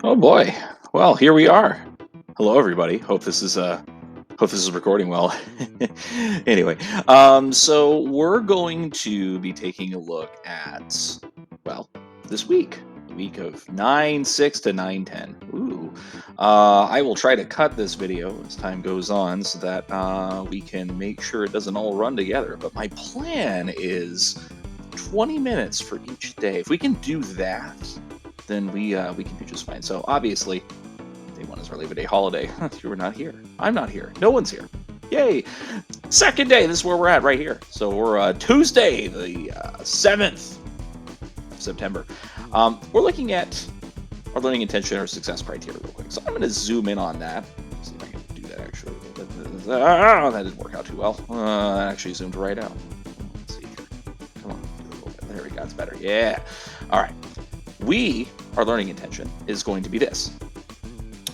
Oh boy. Well, here we are. Hello everybody. Hope this is recording well. Anyway, so we're going to be taking a look at well, this week. The week of 9/6 to 9/10. Ooh. I will try to cut this video as time goes on so that we can make sure it doesn't all run together. But my plan is 20 minutes for each day. If we can do that, then we can do just fine. So obviously, day one is our Labor Day holiday. You were not here. I'm not here. No one's here. Yay! Second day. This is where we're at right here. So we're Tuesday, the 7th of September. We're looking at our learning intention or success criteria real quick. So I'm going to zoom in on that. See if I can do that actually. That didn't work out too well. That actually zoomed right out. Let's see here. Come on. Do a little bit. There we go. It's better. Yeah. All right. Our learning intention is going to be this.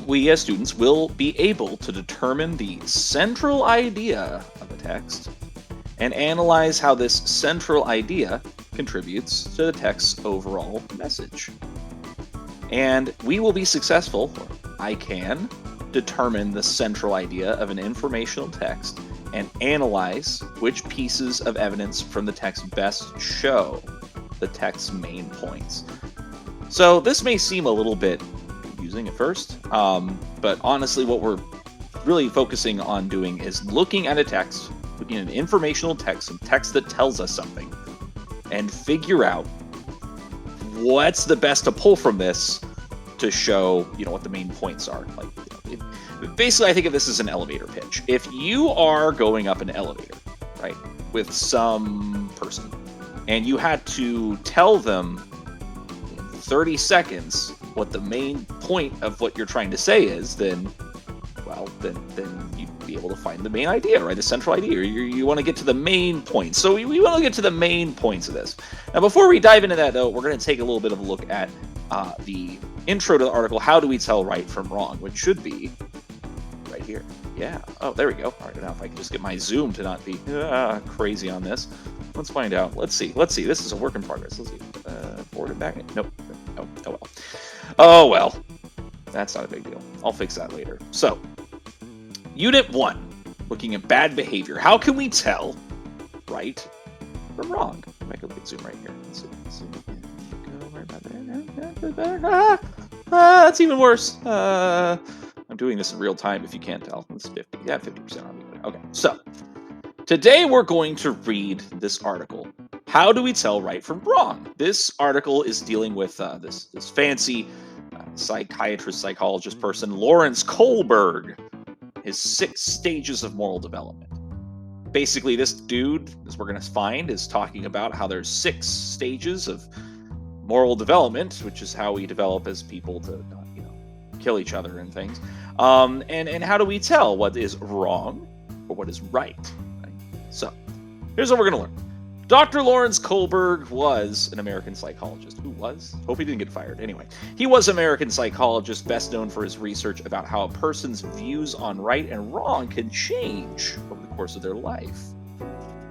We as students will be able to determine the central idea of a text and analyze how this central idea contributes to the text's overall message. And we will be successful, or I can, determine the central idea of an informational text and analyze which pieces of evidence from the text best show the text's main points. So this may seem a little bit confusing at first, but honestly what we're really focusing on doing is looking at a text, looking at an informational text, some text that tells us something, and figure out what's the best to pull from this to show, what the main points are. Basically, I think of this as an elevator pitch. If you are going up an elevator, right, with some person, and you had to tell them 30 seconds what the main point of what you're trying to say is, then you'd be able to find the main idea, right? The central idea. You want to get to the main point. So we want to get to the main points of this. Now, before we dive into that, though, we're going to take a little bit of a look at the intro to the article, How Do We Tell Right from Wrong, which should be right here. Yeah. Oh, there we go. All right, now if I can just get my zoom to not be crazy on this. Let's find out. Let's see. This is a work in progress. Let's see. Forward and back. Nope. Oh well. Oh well. That's not a big deal. I'll fix that later. So, Unit 1, looking at bad behavior. How can we tell right from wrong? Make a big zoom right here. Let's see. Go right about there. That's even worse. I'm doing this in real time if you can't tell. It's 50. Yeah, 50% on me. Okay, so today we're going to read this article. How do we tell right from wrong? This article is dealing with this fancy psychiatrist, psychologist person, Lawrence Kohlberg, his 6 stages of moral development. Basically, this dude, as we're going to find, is talking about how there's 6 stages of moral development, which is how we develop as people to not, kill each other and things. And how do we tell what is wrong or what is right? So, here's what we're going to learn. Dr. Lawrence Kohlberg was an American psychologist. Who was? Hope he didn't get fired. Anyway, he was an American psychologist, best known for his research about how a person's views on right and wrong can change over the course of their life.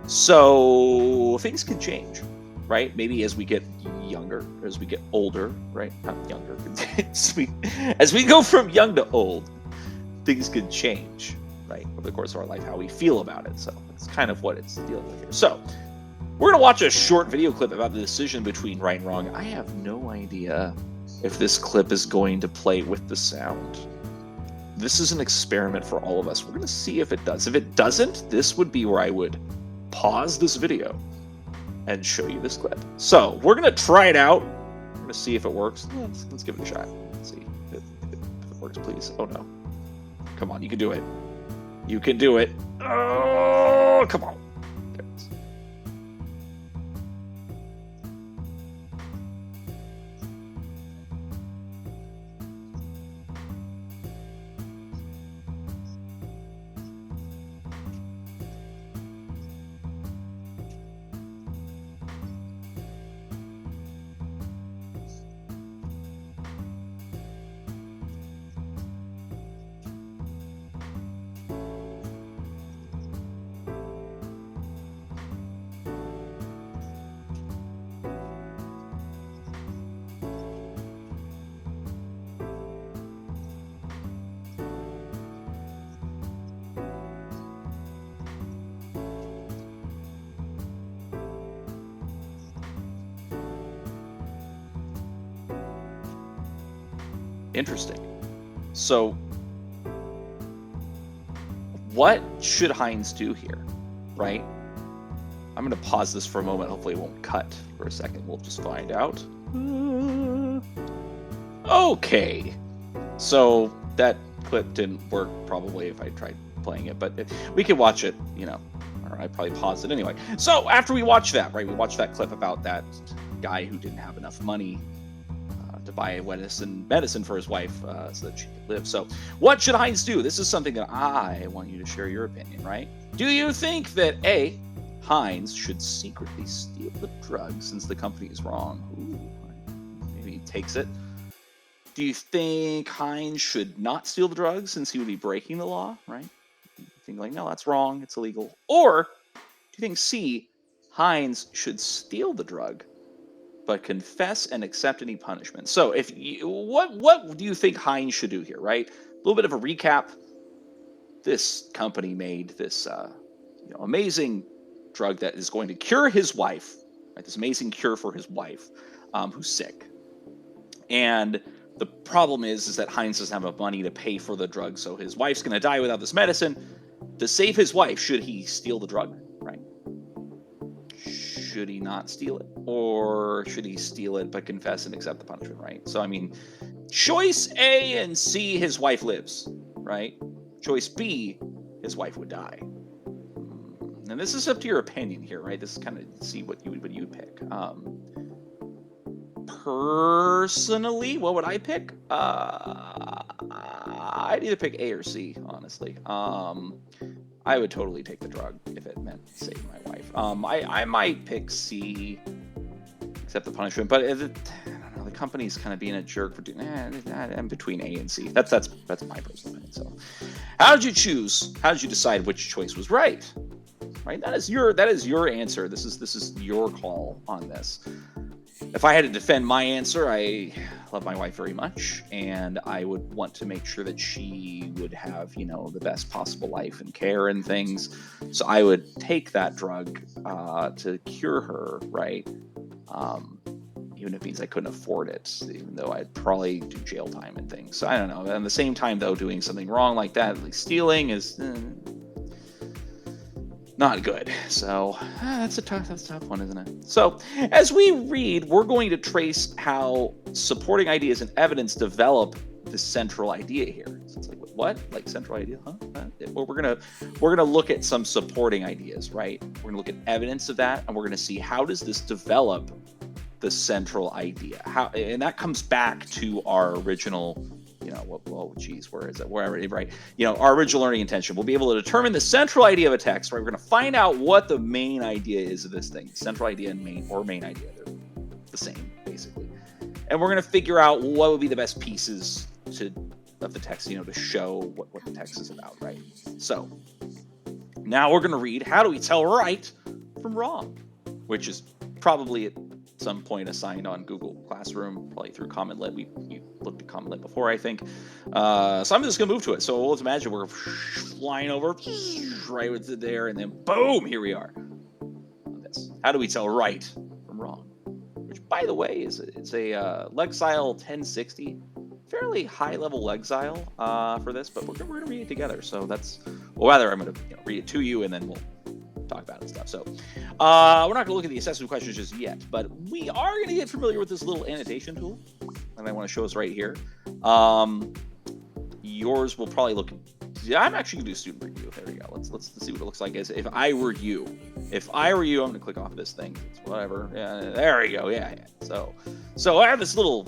So things can change, right? Maybe as we get younger, or as we get older, right? Not younger. As we go from young to old, things can change, right? Over the course of our life, how we feel about it. So that's kind of what it's dealing with here. So we're going to watch a short video clip about the decision between right and wrong. I have no idea if this clip is going to play with the sound. This is an experiment for all of us. We're going to see if it does. If it doesn't, this would be where I would pause this video and show you this clip. So we're going to try it out. We're going to see if it works. Let's give it a shot. Let's see if it works, please. Oh, no. Come on, you can do it. You can do it. Oh, come on. interesting. So, what should Heinz do here, right? I'm going to pause this for a moment. Hopefully it won't cut for a second. We'll just find out. Okay. So that clip didn't work probably if I tried playing it, but we could watch it, or I probably paused it anyway. So after we watch that, right, we watched that clip about that guy who didn't have enough money to buy medicine for his wife so that she could live. So what should Heinz do? This is something that I want you to share your opinion, right? Do you think that A, Heinz should secretly steal the drug since the company is wrong? Ooh, maybe he takes it. Do you think Heinz should not steal the drug since he would be breaking the law, right? You think like, no, that's wrong, it's illegal. Or do you think C, Heinz should steal the drug but confess and accept any punishment? So what do you think Heinz should do here, right? A little bit of a recap. This company made this amazing drug that is going to cure his wife, right? This amazing cure for his wife who's sick. And the problem is that Heinz doesn't have enough money to pay for the drug, so his wife's going to die without this medicine. To save his wife, should he steal the drug, right? Should he not steal it? Or should he steal it but confess and accept the punishment, right? So, I mean, choice A and C, his wife lives, right? Choice B, his wife would die. And this is up to your opinion here, right? This is kind of see what you would pick. Personally, what would I pick? I'd either pick A or C, honestly. I would totally take the drug if it meant saving my wife. I might pick C, accept the punishment, but I don't know, the company's kind of being a jerk for doing. I'm between A and C. That's my personal opinion. So, how did you choose? How did you decide which choice was right? Right, that is your answer. This is your call on this. If I had to defend my answer, I love my wife very much, and I would want to make sure that she would have, the best possible life and care and things. So I would take that drug to cure her, right? Even if it means I couldn't afford it, even though I'd probably do jail time and things. So I don't know. At the same time, though, doing something wrong like that, like stealing, is not good. So that's a tough one, isn't it? So as we read, we're going to trace how supporting ideas and evidence develop the central idea here. So it's like, what? Like central idea? Huh? Well, we're gonna look at some supporting ideas, right? We're gonna look at evidence of that, and we're gonna see how does this develop the central idea. And that comes back to our original. Where is it? Wherever, right? Our original learning intention. We'll be able to determine the central idea of a text, right? We're going to find out what the main idea is of this thing. Central idea and main idea. They're the same, basically. And we're going to figure out what would be the best pieces of the text, to show what the text is about, right? So, now we're going to read, how do we tell right from wrong? Which is probably at some point assigned on Google Classroom, probably through Common Lit. We looked at Common Lit before, I think. So I'm just going to move to it. So let's imagine we're flying over right with it there, and then boom, here we are. This. How do we tell right from wrong? Which, by the way, it's a Lexile 1060. Fairly high-level Lexile for this, but we're going to read it together. So I'm going to read it to you, and then we'll talk about it and stuff. So we're not going to look at the assessment questions just yet, but we are going to get familiar with this little annotation tool, and I want to show us right here. Yours will probably look. I'm actually going to do student review. There we go. Let's see what it looks like. As if I were you, I'm going to click off this thing. It's whatever. Yeah, there we go. Yeah. So I have this little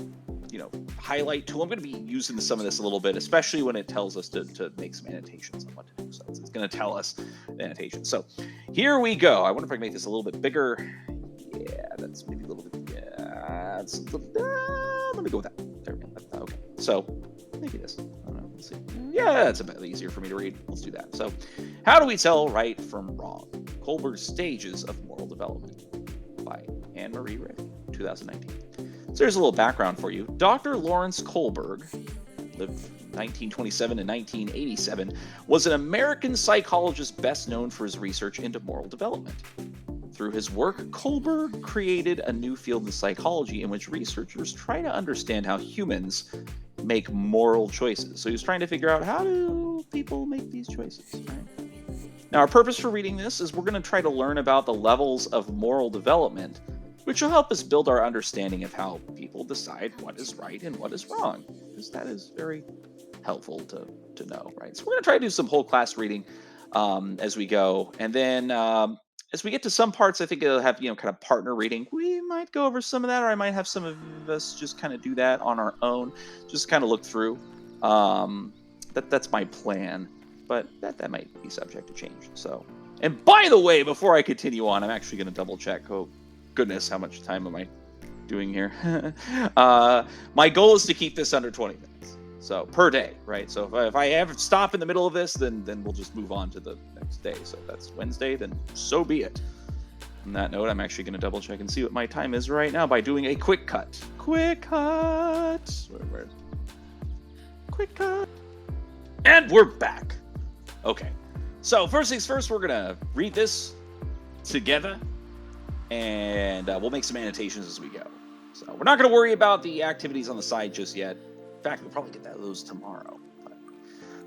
highlight tool. I'm going to be using some of this a little bit, especially when it tells us to make some annotations on what to do. So it's going to tell us the annotation. So here we go. I wonder if I can make this a little bit bigger. Yeah, that's maybe a little bit. Yeah, let me go with that. There we go. Okay. So maybe this. I don't know. Let's see. Yeah, it's a bit easier for me to read. Let's do that. So, how do we tell right from wrong? Kohlberg's Stages of Moral Development by Anne-Marie Rick, 2019. So there's a little background for you. Dr. Lawrence Kohlberg, lived 1927 to 1987, was an American psychologist best known for his research into moral development. Through his work, Kohlberg created a new field in psychology in which researchers try to understand how humans make moral choices. So he was trying to figure out, how do people make these choices, right? Now, our purpose for reading this is we're going to try to learn about the levels of moral development, which will help us build our understanding of how people decide what is right and what is wrong, because that is very helpful to know, right? So we're going to try to do some whole class reading as we go, and then as we get to some parts, I think it'll have, kind of partner reading. We might go over some of that, or I might have some of us just kind of do that on our own, just kind of look through. That's my plan, but that might be subject to change. So, and by the way, before I continue on, I'm actually going to double check. Oh goodness, how much time am I doing here? My goal is to keep this under 20 minutes. So per day, right? So if I ever stop in the middle of this, then we'll just move on to the next day. So if that's Wednesday, then so be it. On that note, I'm actually going to double check and see what my time is right now by doing a quick cut. Quick cut. Where? Quick cut. And we're back. Okay. So first things first, we're going to read this together, and we'll make some annotations as we go. So we're not going to worry about the activities on the side just yet. In fact, we'll probably get those tomorrow. But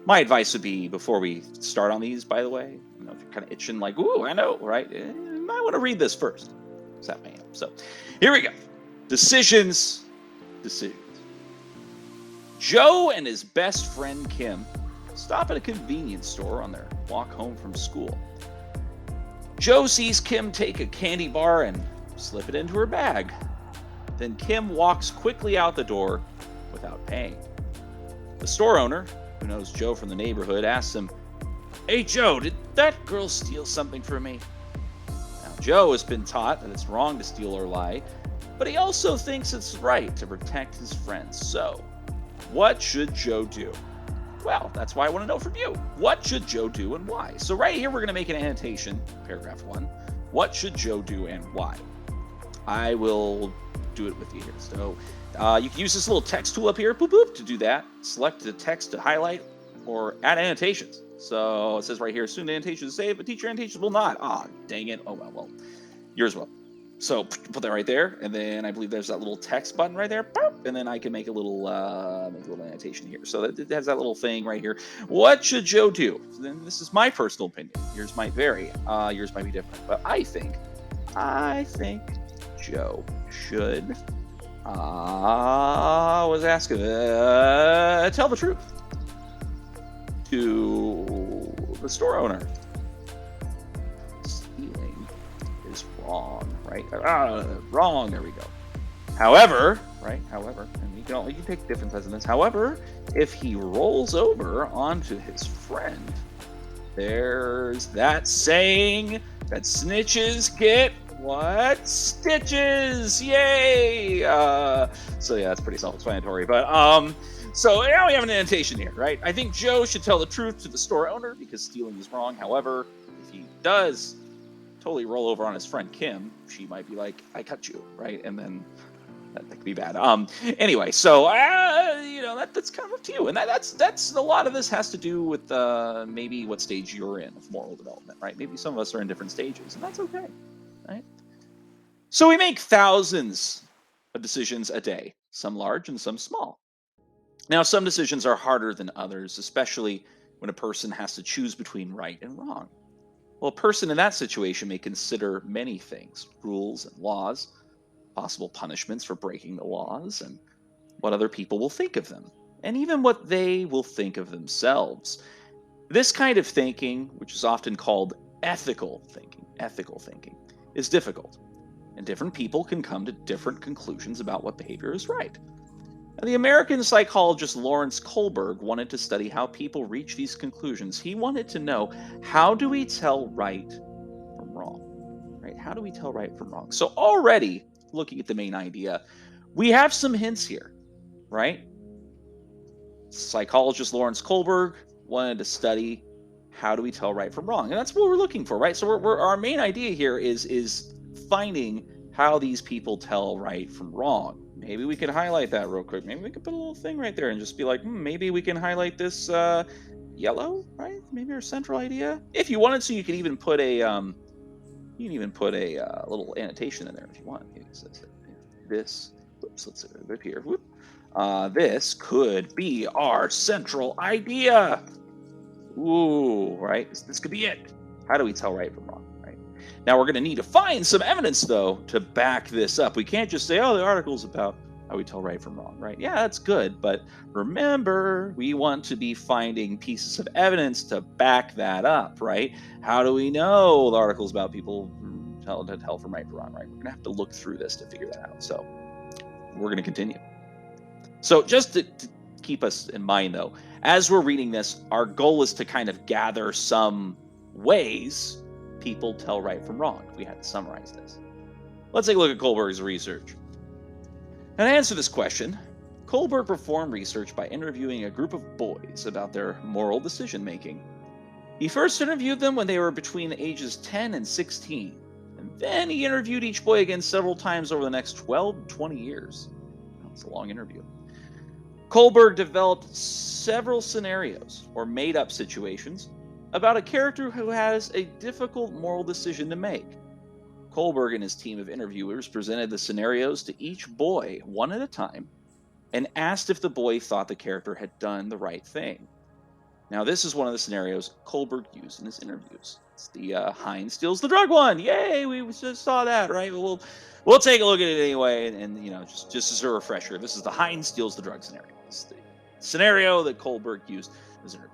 my advice would be, before we start on these, by the way, if you're kind of itching, like, ooh, I know, right? You might want to read this first. So that may help. So here we go. Decisions. Joe and his best friend Kim stop at a convenience store on their walk home from school. Joe sees Kim take a candy bar and slip it into her bag. Then Kim walks quickly out the door without paying. The store owner, who knows Joe from the neighborhood, asks him, "Hey Joe, did that girl steal something from me?" Now, Joe has been taught that it's wrong to steal or lie, but he also thinks it's right to protect his friends. So, what should Joe do? Well, that's why I want to know from you. What should Joe do and why? So right here, we're going to make an annotation, paragraph 1. What should Joe do and why? I will do it with you here. So you can use this little text tool up here, boop, boop, to do that. Select the text to highlight or add annotations. So it says right here, soon the annotation is saved, but teacher annotations will not. Ah, dang it. Oh, well, yours will. So put that right there, and then I believe there's that little text button right there, boop, and then I can make a little annotation here. So that it has that little thing right here. What should Joe do? So then this is my personal opinion. Yours might vary. Yours might be different, but I think Joe should was asking tell the truth to the store owner. Stealing is wrong. Right? Wrong. There we go. However, and you can take different sides of this. However, if he rolls over onto his friend, there's that saying that snitches get what? Stitches! Yay! So yeah, that's pretty self-explanatory. But so now we have an annotation here, right? I think Joe should tell the truth to the store owner because stealing is wrong. However, if he does totally roll over on his friend Kim, she might be like, "I cut you," right? And then that could be bad. Anyway, so that's kind of up to you, and that's a lot of this has to do with maybe what stage you're in of moral development, right? Maybe some of us are in different stages, and that's okay, right? So we make thousands of decisions a day, some large and some small. Now, some decisions are harder than others, especially when a person has to choose between right and wrong. Well, a person in that situation may consider many things: rules and laws, possible punishments for breaking the laws, and what other people will think of them, and even what they will think of themselves. This kind of thinking, which is often called ethical thinking, is difficult, and different people can come to different conclusions about what behavior is right. Now, the American psychologist Lawrence Kohlberg wanted to study how people reach these conclusions. He wanted to know, how do we tell right from wrong? Right? How do we tell right from wrong? So already, looking at the main idea, we have some hints here, right? Psychologist Lawrence Kohlberg wanted to study, how do we tell right from wrong? And that's what we're looking for, right? So our main idea here is finding how these people tell right from wrong. Maybe we could highlight that real quick. Maybe we could put a little thing right there and just be like, maybe we can highlight this yellow, right? Maybe our central idea. If you wanted to, you could even put a little annotation in there if you want. Maybe it says this. Oops, let's see, up here. Whoop. This could be our central idea. Ooh, right? This could be it. How do we tell right from wrong, right? Now we're going to need to find some evidence, though, to back this up. We can't just say, oh, the article's about how we tell right from wrong, right? Yeah, that's good. But remember, we want to be finding pieces of evidence to back that up, right? How do we know the article's about people tell from right from wrong, right? We're going to have to look through this to figure that out. So we're going to continue. So just to keep us in mind, though, as we're reading this, our goal is to kind of gather some ways people tell right from wrong, if we had to summarize this. Let's take a look at Kohlberg's research. Now, to answer this question, Kohlberg performed research by interviewing a group of boys about their moral decision-making. He first interviewed them when they were between the ages 10 and 16, and then he interviewed each boy again several times over the next 12 to 20 years. That's a long interview. Kohlberg developed several scenarios, or made-up situations, about a character who has a difficult moral decision to make. Kohlberg and his team of interviewers presented the scenarios to each boy one at a time and asked if the boy thought the character had done the right thing. Now, this is one of the scenarios Kohlberg used in his interviews. It's the Heinz steals the drug one. Yay, we just saw that, right? We'll take a look at it anyway, and just as a refresher, this is the Heinz steals the drug scenario. It's the scenario that Kohlberg used in his interviews.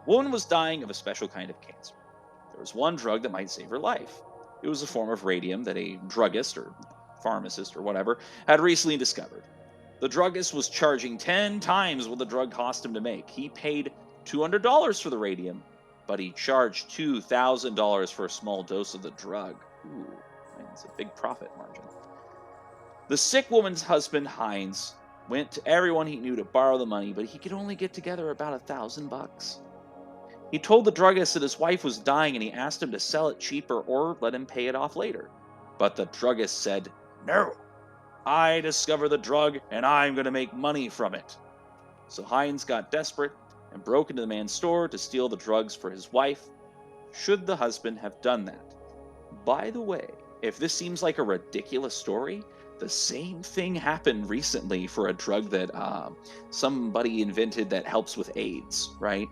A woman was dying of a special kind of cancer. There was one drug that might save her life. It was a form of radium that a druggist or pharmacist or whatever had recently discovered. The druggist was charging 10 times what the drug cost him to make. He paid $200 for the radium, but he charged $2,000 for a small dose of the drug. Ooh, it's a big profit margin. The sick woman's husband, Heinz, went to everyone he knew to borrow the money, but he could only get together about $1,000. He told the druggist that his wife was dying and he asked him to sell it cheaper or let him pay it off later. But the druggist said, "No, I discover the drug and I'm going to make money from it." So Heinz got desperate and broke into the man's store to steal the drugs for his wife. Should the husband have done that? By the way, if this seems like a ridiculous story, the same thing happened recently for a drug that somebody invented that helps with AIDS, right?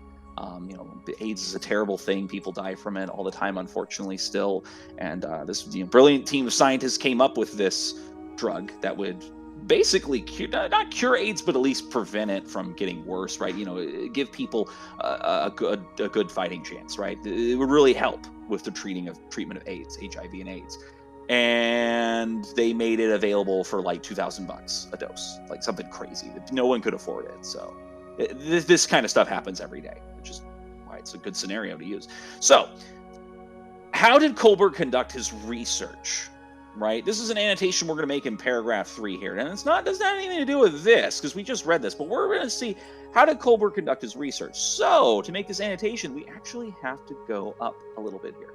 AIDS is a terrible thing. People die from it all the time, unfortunately, still. And this brilliant team of scientists came up with this drug that would basically not cure AIDS, but at least prevent it from getting worse, right? Give people a good fighting chance, right? It would really help with the treatment of AIDS, HIV and AIDS. And they made it available for like $2,000 a dose, like something crazy that no one could afford it. So this kind of stuff happens every day, which is why it's a good scenario to use. So how did Kohlberg conduct his research? Right? This is an annotation we're going to make in paragraph 3 here. And doesn't have anything to do with this because we just read this, but we're going to see how did Kohlberg conduct his research. So to make this annotation, we actually have to go up a little bit here,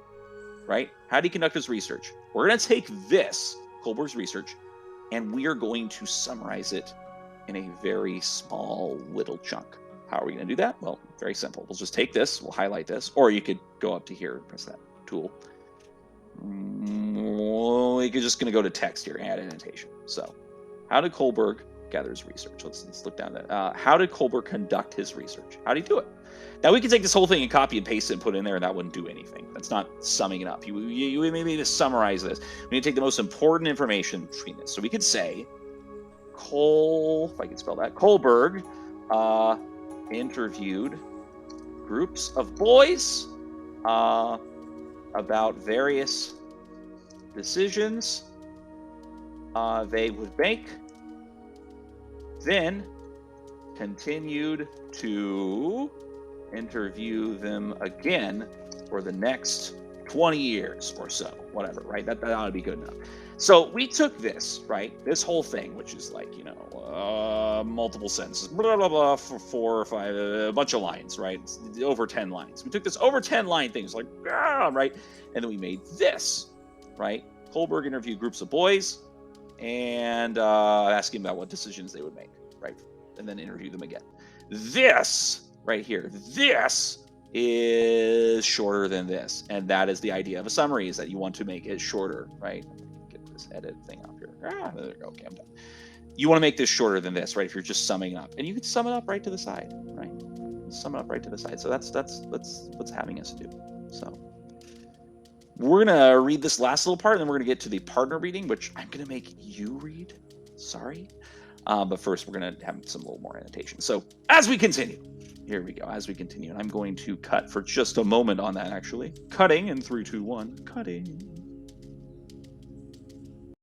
right? How did he conduct his research? We're going to take this, Kohlberg's research, and we are going to summarize it in a very small little chunk. How are we going to do that? Well, very simple. We'll just take this, we'll highlight this, or you could go up to here and press that tool. We're just going to go to text here, add annotation. So, how did Kohlberg gather his research? Let's look down at that. How did Kohlberg conduct his research? How did he do it? Now, we could take this whole thing and copy and paste it and put it in there, and that wouldn't do anything. That's not summing it up. You maybe need to summarize this. We need to take the most important information between this. So we could say, if I can spell that, Kohlberg interviewed groups of boys about various decisions they would make, then continued to interview them again for the next 20 years or so, whatever, right? That ought to be good enough. So we took this, right? This whole thing, which is like, multiple sentences, blah, blah, blah, for 4 or 5, a bunch of lines, right? It's over 10 lines. We took this over 10 line thing, it's like, right? And then we made this, right? Kohlberg interviewed groups of boys and asking about what decisions they would make, right? And then interview them again. This right here, this is shorter than this. And that is the idea of a summary, is that you want to make it shorter, right? Get this edit thing up here. There we go. Okay, I'm done. you want to make this shorter than this, right? If you're just summing up, and you can sum it up right to the side, right? Sum it up right to the side. So that's what's having us do. So we're gonna read this last little part, and then we're gonna get to the partner reading, which I'm gonna make you read. Sorry, but first we're gonna have some little more annotation. So as we continue, here we go. As we continue, and I'm going to cut for just a moment on that. Actually, cutting in 3, 2, 1, cutting.